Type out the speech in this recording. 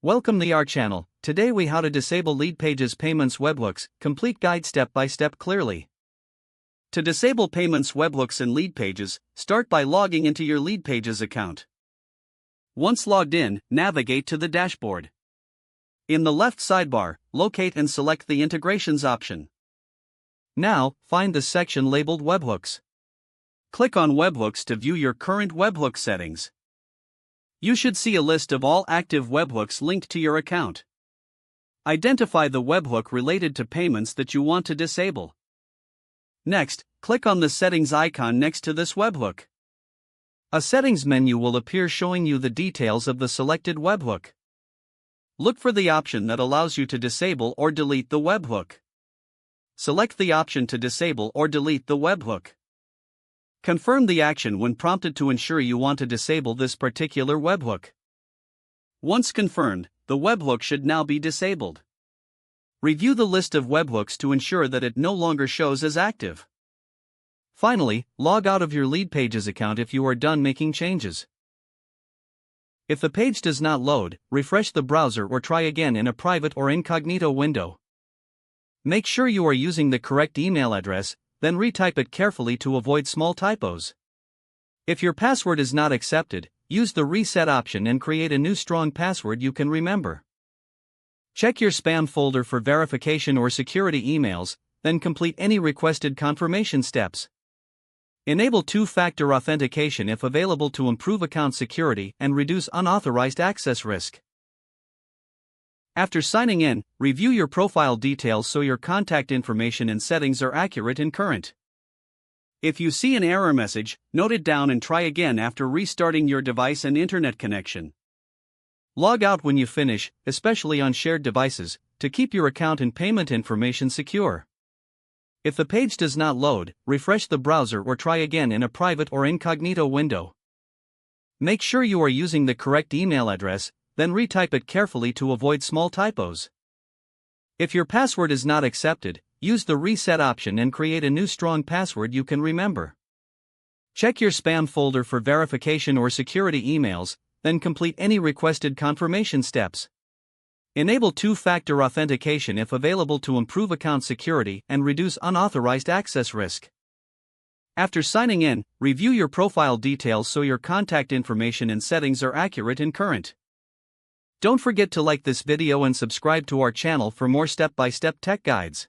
Welcome to our channel. Today we how to disable Leadpages payments webhooks, complete guide step by step clearly. To disable payments webhooks in Leadpages, start by logging into your Leadpages account. Once logged in, navigate to the dashboard. In the left sidebar, locate and select the Integrations option. Now, find the section labeled Webhooks. Click on Webhooks to view your current webhook settings. You should see a list of all active webhooks linked to your account. Identify the webhook related to payments that you want to disable. Next, click on the settings icon next to this webhook. A settings menu will appear showing you the details of the selected webhook. Look for the option that allows you to disable or delete the webhook. Select the option to disable or delete the webhook. Confirm the action when prompted to ensure you want to disable this particular webhook. Once confirmed, the webhook should now be disabled. Review the list of webhooks to ensure that it no longer shows as active. Finally, log out of your Leadpages account if you are done making changes. If the page does not load, refresh the browser or try again in a private or incognito window. Make sure you are using the correct email address, then retype it carefully to avoid small typos. If your password is not accepted, use the reset option and create a new strong password you can remember. Check your spam folder for verification or security emails, then complete any requested confirmation steps. Enable two-factor authentication if available to improve account security and reduce unauthorized access risk. After signing in, review your profile details so your contact information and settings are accurate and current. If you see an error message, note it down and try again after restarting your device and internet connection. Log out when you finish, especially on shared devices, to keep your account and payment information secure. If the page does not load, refresh the browser or try again in a private or incognito window. Make sure you are using the correct email address, then retype it carefully to avoid small typos. If your password is not accepted, use the reset option and create a new strong password you can remember. Check your spam folder for verification or security emails, then complete any requested confirmation steps. Enable two-factor authentication if available to improve account security and reduce unauthorized access risk. After signing in, review your profile details so your contact information and settings are accurate and current. Don't forget to like this video and subscribe to our channel for more step-by-step tech guides.